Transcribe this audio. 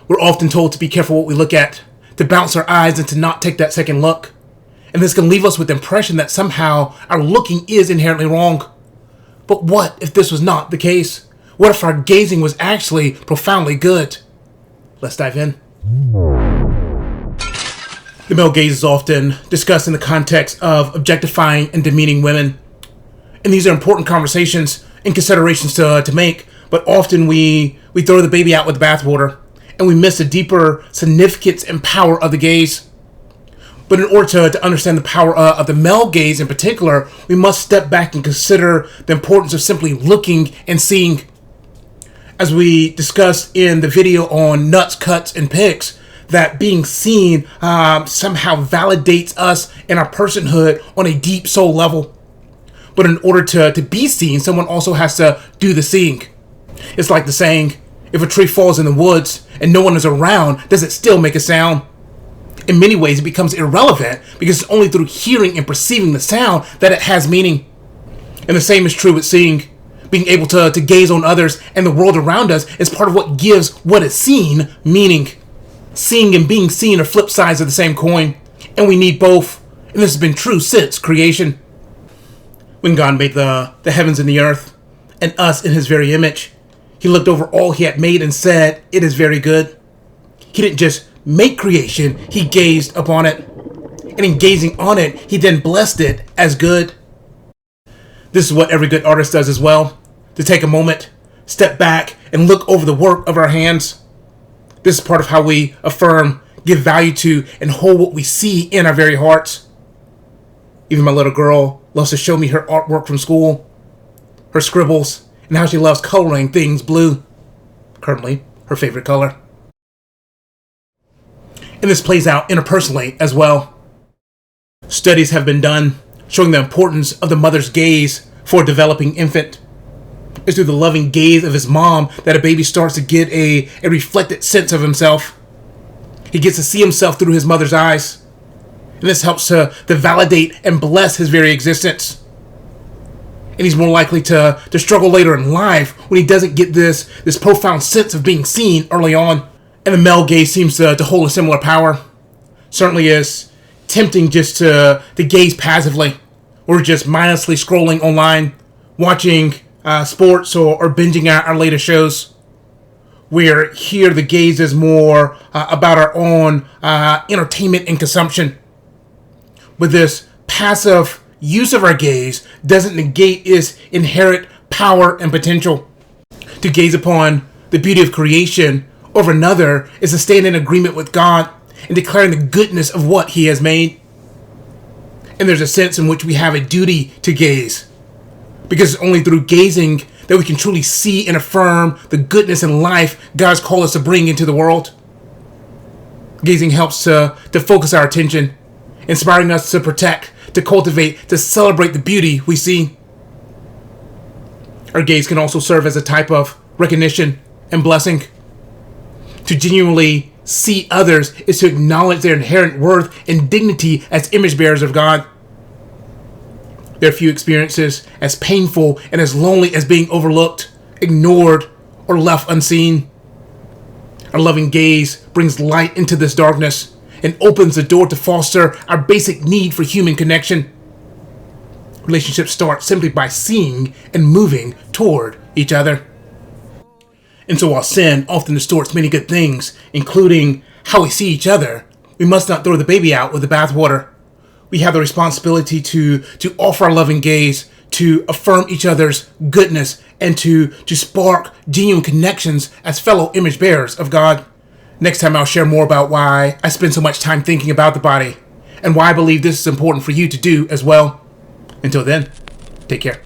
We're often told to be careful what we look at, to bounce our eyes and to not take that second look. And this can leave us with the impression that somehow our looking is inherently wrong. But what if this was not the case? What if our gazing was actually profoundly good? Let's dive in. The male gaze is often discussed in the context of objectifying and demeaning women. And these are important conversations and considerations to make, but often we throw the baby out with the bathwater, and we miss the deeper significance and power of the gaze. But in order to understand the power of the male gaze in particular, we must step back and consider the importance of simply looking and seeing. As we discussed in the video on nuts, cuts, and pics, that being seen somehow validates us in our personhood on a deep soul level. But in order to be seen, someone also has to do the seeing. It's like the saying, if a tree falls in the woods and no one is around, does it still make a sound? In many ways, it becomes irrelevant because it's only through hearing and perceiving the sound that it has meaning. And the same is true with seeing. Being able to gaze on others and the world around us is part of what gives what is seen meaning. Seeing and being seen are flip sides of the same coin, and we need both. And this has been true since creation. When God made the heavens and the earth, and us in his very image, he looked over all he had made and said, "It is very good." He didn't just make creation, he gazed upon it. And in gazing on it, he then blessed it as good. This is what every good artist does as well. To take a moment, step back, and look over the work of our hands. This is part of how we affirm, give value to, and hold what we see in our very hearts. Even my little girl loves to show me her artwork from school, her scribbles, and how she loves coloring things blue. Currently, her favorite color. And this plays out interpersonally as well. Studies have been done showing the importance of the mother's gaze for a developing infant. It's through the loving gaze of his mom that a baby starts to get a reflected sense of himself. He gets to see himself through his mother's eyes. And this helps to validate and bless his very existence. And he's more likely to struggle later in life when he doesn't get this profound sense of being seen early on. And the male gaze seems to hold a similar power. Certainly is tempting just to gaze passively, or just mindlessly scrolling online, watching sports or binging our latest shows. Where here the gaze is more about our own entertainment and consumption. But this passive use of our gaze doesn't negate its inherent power and potential. To gaze upon the beauty of creation over another is to stand in agreement with God and declaring the goodness of what he has made. And there's a sense in which we have a duty to gaze, because it's only through gazing that we can truly see and affirm the goodness and life God's called us to bring into the world. Gazing helps to focus our attention, inspiring us to protect, to cultivate, to celebrate the beauty we see. Our gaze can also serve as a type of recognition and blessing. To genuinely see others is to acknowledge their inherent worth and dignity as image bearers of God. There are few experiences as painful and as lonely as being overlooked, ignored, or left unseen. Our loving gaze brings light into this darkness and opens the door to foster our basic need for human connection. Relationships start simply by seeing and moving toward each other. And so while sin often distorts many good things, including how we see each other, we must not throw the baby out with the bathwater. We have the responsibility to offer our loving gaze, to affirm each other's goodness, and to spark genuine connections as fellow image bearers of God. Next time I'll share more about why I spend so much time thinking about the body, and why I believe this is important for you to do as well. Until then, take care.